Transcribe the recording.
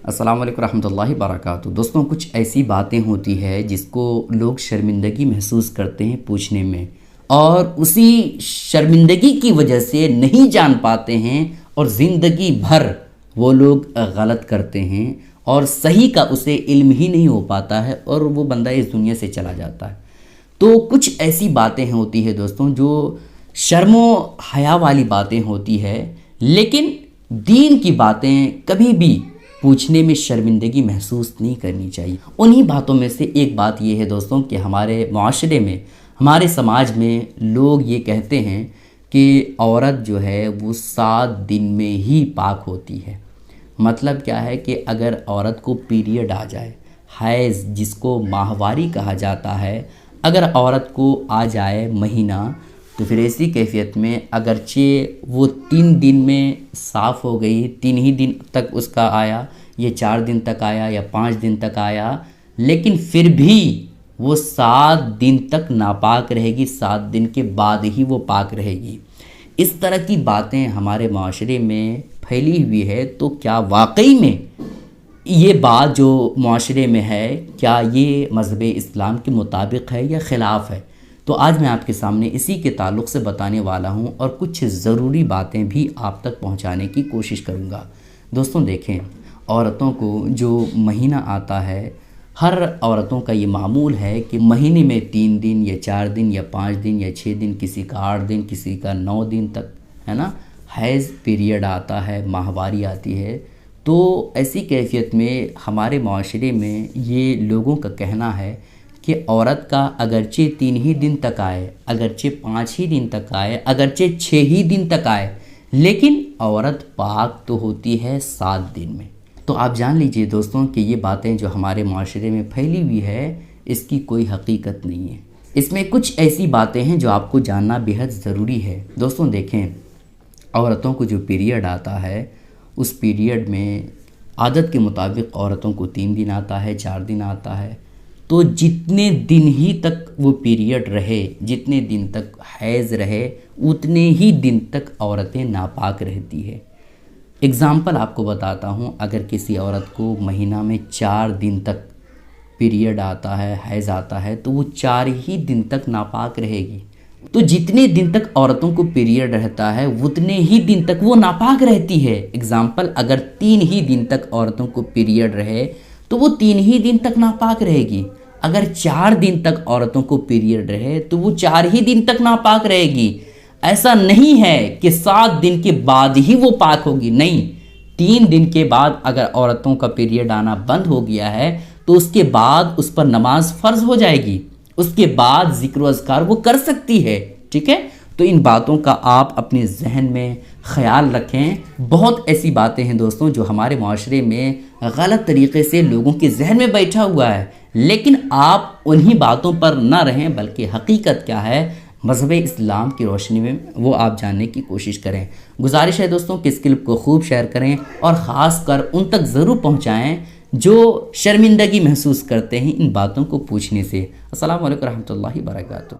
السلام علیکم ورحمۃ اللہ وبرکاتہ۔ دوستوں، کچھ ایسی باتیں ہوتی ہے جس کو لوگ شرمندگی محسوس کرتے ہیں پوچھنے میں، اور اسی شرمندگی کی وجہ سے نہیں جان پاتے ہیں اور زندگی بھر وہ لوگ غلط کرتے ہیں اور صحیح کا اسے علم ہی نہیں ہو پاتا ہے اور وہ بندہ اس دنیا سے چلا جاتا ہے۔ تو کچھ ایسی باتیں ہوتی ہے دوستوں جو شرم و حیا والی باتیں ہوتی ہے، لیکن دین کی باتیں کبھی بھی پوچھنے میں شرمندگی محسوس نہیں کرنی چاہیے۔ انہی باتوں میں سے ایک بات یہ ہے دوستوں کہ ہمارے معاشرے میں، ہمارے سماج میں لوگ یہ کہتے ہیں کہ عورت جو ہے وہ 7 دن میں ہی پاک ہوتی ہے۔ مطلب کیا ہے کہ اگر عورت کو پیریڈ آ جائے، حیض جس کو ماہواری کہا جاتا ہے، اگر عورت کو آ جائے مہینہ، تو پھر ایسی کیفیت میں اگرچہ وہ 3 دن میں صاف ہو گئی، 3 ہی دن تک اس کا آیا، یہ 4 دن تک آیا یا 5 دن تک آیا، لیکن پھر بھی وہ 7 دن تک ناپاک رہے گی، 7 دن کے بعد ہی وہ پاک رہے گی۔ اس طرح کی باتیں ہمارے معاشرے میں پھیلی ہوئی ہے، تو کیا واقعی میں یہ بات جو معاشرے میں ہے، کیا یہ مذہب اسلام کے مطابق ہے یا خلاف ہے؟ تو آج میں آپ کے سامنے اسی کے تعلق سے بتانے والا ہوں اور کچھ ضروری باتیں بھی آپ تک پہنچانے کی کوشش کروں گا۔ دوستوں دیکھیں، عورتوں کو جو مہینہ آتا ہے، ہر عورتوں کا یہ معمول ہے کہ مہینے میں 3 دن یا 4 دن یا 5 دن یا 6 دن، کسی کا 8 دن، کسی کا 9 دن تک، ہے نا، حیض پیریڈ آتا ہے، ماہواری آتی ہے۔ تو ایسی کیفیت میں ہمارے معاشرے میں یہ لوگوں کا کہنا ہے کہ عورت کا اگرچہ 3 ہی دن تک آئے، اگرچہ 5 ہی دن تک آئے، اگرچہ 6 ہی دن تک آئے، لیکن عورت پاک تو ہوتی ہے 7 دن میں۔ تو آپ جان لیجئے دوستوں کہ یہ باتیں جو ہمارے معاشرے میں پھیلی ہوئی ہے، اس کی کوئی حقیقت نہیں ہے۔ اس میں کچھ ایسی باتیں ہیں جو آپ کو جاننا بہت ضروری ہے۔ دوستوں دیکھیں، عورتوں کو جو پیریڈ آتا ہے، اس پیریڈ میں عادت کے مطابق عورتوں کو 3 دن آتا ہے، 4 دن آتا ہے۔ تو جتنے دن ہی تک وہ پیریڈ رہے، جتنے دن تک حیض رہے، اتنے ہی دن تک عورتیں ناپاک رہتی ہے۔ اگزامپل آپ کو بتاتا ہوں، اگر کسی عورت کو مہینہ میں 4 دن تک پیریڈ آتا ہے، حیض آتا ہے، تو وہ 4 ہی دن تک ناپاک رہے گی۔ تو جتنے دن تک عورتوں کو پیریڈ رہتا ہے، اتنے ہی دن تک وہ ناپاک رہتی ہے۔ اگزامپل، اگر 3 ہی دن تک عورتوں کو پیریڈ رہے تو وہ 3 ہی دن تک ناپاک رہے گی۔ اگر 4 دن تک عورتوں کو پیریڈ رہے تو وہ 4 ہی دن تک ناپاک رہے گی۔ ایسا نہیں ہے کہ 7 دن کے بعد ہی وہ پاک ہوگی، نہیں، 3 دن کے بعد اگر عورتوں کا پیریڈ آنا بند ہو گیا ہے تو اس کے بعد اس پر نماز فرض ہو جائے گی، اس کے بعد ذکر و اذکار وہ کر سکتی ہے، ٹھیک ہے؟ تو ان باتوں کا آپ اپنے ذہن میں خیال رکھیں۔ بہت ایسی باتیں ہیں دوستوں جو ہمارے معاشرے میں غلط طریقے سے لوگوں کے ذہن میں بیٹھا ہوا ہے، لیکن آپ انہی باتوں پر نہ رہیں، بلکہ حقیقت کیا ہے مذہب اسلام کی روشنی میں وہ آپ جاننے کی کوشش کریں۔ گزارش ہے دوستوں کہ اس کلپ کو خوب شیئر کریں اور خاص کر ان تک ضرور پہنچائیں جو شرمندگی محسوس کرتے ہیں ان باتوں کو پوچھنے سے۔ السلام علیکم ورحمۃ اللہ وبرکاتہ۔